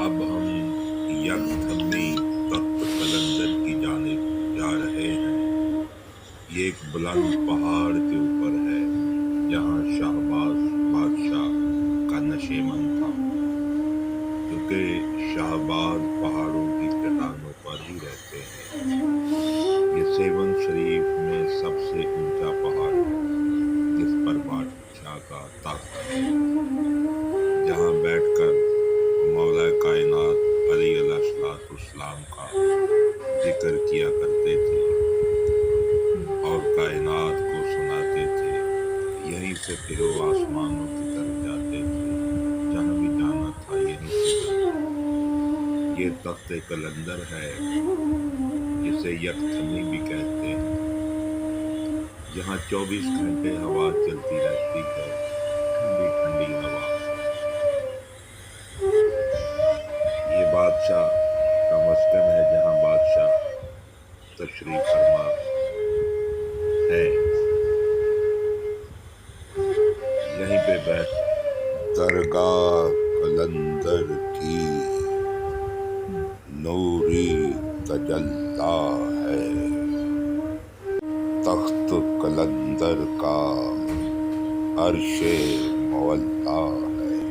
اب ہم یک تھمی تخت قلندر کی جانب جا رہے ہیں۔ یہ ایک بلند پہاڑ کے اوپر ہے جہاں شہباز بادشاہ کا نشیمن تھا، کیونکہ شہباز پہاڑوں کی چٹانوں پر ہی رہتے ہیں۔ یہ سیون شریف میں سب سے اونچا پہاڑ ہے جس پر بادشاہ کا تخت ہے، جہاں بیٹھ کر مولا کائنات علیہ السلام کا ذکر کیا کرتے تھے اور کائنات کو سناتے تھے۔ یہیں سے پھر وہ آسمانوں کی طرف جاتے تھے، جہاں بھی جانا تھا یہیں سے جاتے۔ یہ تخت قلندر ہے جسے یک تھمی بھی کہتے ہیں، جہاں 24 گھنٹے ہوا چلتی رہتی ہے، ٹھنڈی ٹھنڈی ہوا۔ یہ بادشاہ کا مسکن ہے جہاں بادشاہ تشریف فرما ہے۔ یہیں پہ بیٹھ درگاہ قلندر کی نوری تجلی ہے، تخت قلندر کا عرش مولا ہے۔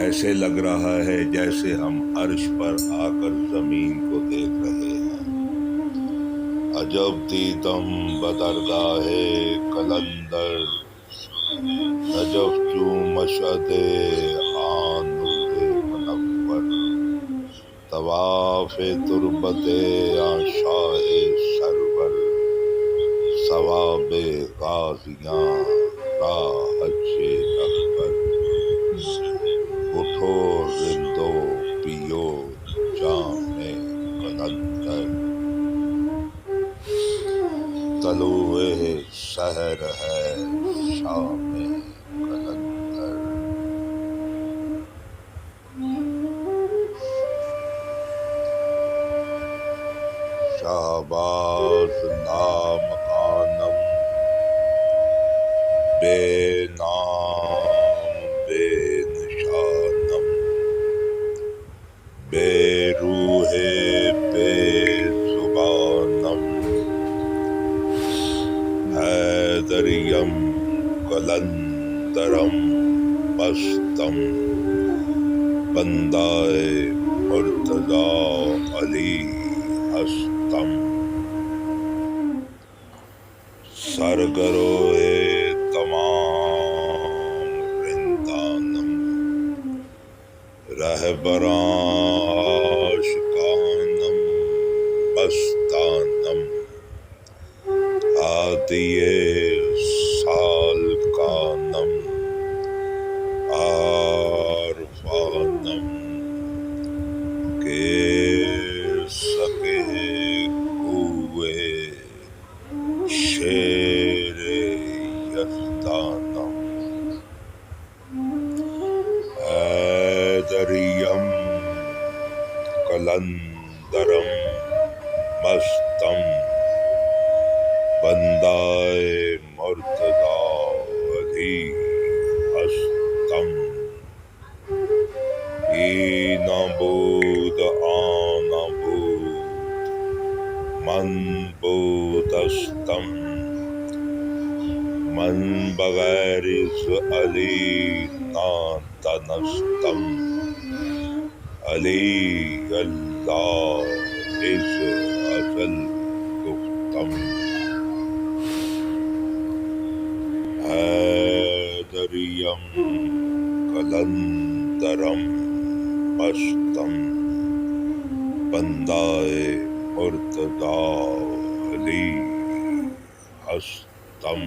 ایسے لگ رہا ہے جیسے ہم عرش پر آ کر زمین کو دیکھ رہے ہیں۔ عجب دیدم بدرگاہ قلندر، نجف چوں مشہد آن منور، طواف تربت آن شاہ سرور، ثواب غازیاں راہ حج اکبر، اٹھو رندو پیو جام قلندر، طلوع سحر ہے شام قلندر۔ شہباز نامکانم بے نام بے نشانم، بے روح بے زبانم، حیدریم قلندرم مستم، بندائے مرتضیٰ علی ہستم، سرگروئے تمام رندانم، رہبراں عاشقانم مستانم، ہادیے سالکانم عارفانم، کے سکے کوئے شیر یزدانم، حیدریم قلندرم مستم، بندائے مرتضیٰ علی ہستم، ای نہ بود آن نہ بود من بودستم، من بغیر ز علی نادانستم، علی اللہ از ازل گفتم، حیدریم قلندرم مستم، بندائے مرتضیٰ علی ہستم،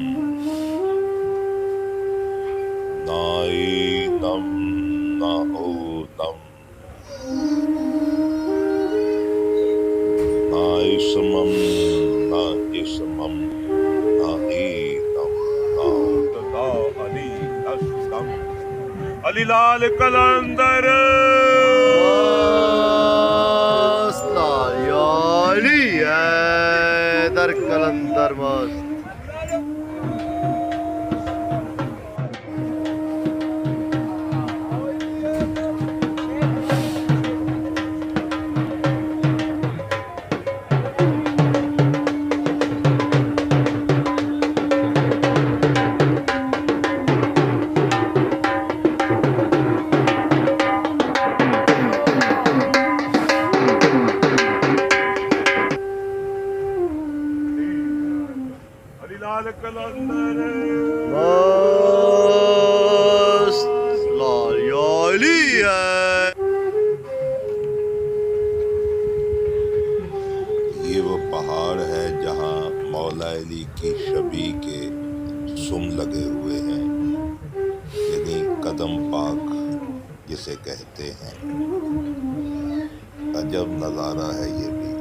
نہ اینم نہ اونم، نہ اسمم نہ جسمم، نہ اینم نہ مرتضیٰ علی ہستم، علی لال قلندر یا علی حیدر قلندر مست۔ سم لگے ہوئے ہیں، یعنی قدم پاک جسے کہتے ہیں۔ عجب نظارہ ہے یہ بھی،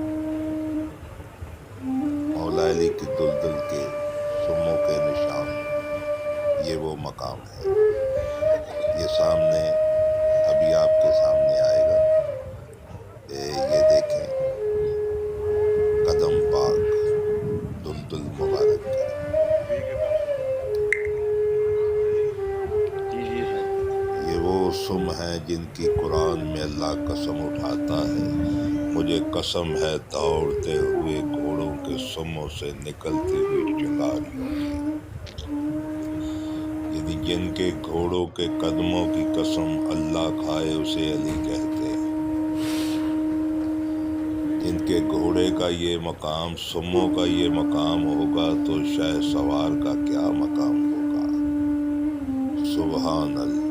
مولا علی کی دلدل کے سموں کے نشان، یہ وہ مقام ہے۔ یہ سامنے ابھی آپ کے سامنے آئے گا، یہ دیکھیں قدم پاک دلدل مبارک کے۔ یہ وہ سم ہیں جن کی قرآن میں اللہ قسم اٹھاتا ہے، مجھے قسم ہے دوڑتے ہوئے گھوڑوں کے سموں سے نکلتی ہوئی چنگاریوں کی، یعنی جن کے گھوڑوں کے قدموں کی قسم اللہ کھائے اسے علی کہتے ہیں۔ جن کے گھوڑے کا یہ مقام، سموں کا یہ مقام ہوگا تو شہ سوار کا کیا مقام ہوگا۔ سبحان اللہ۔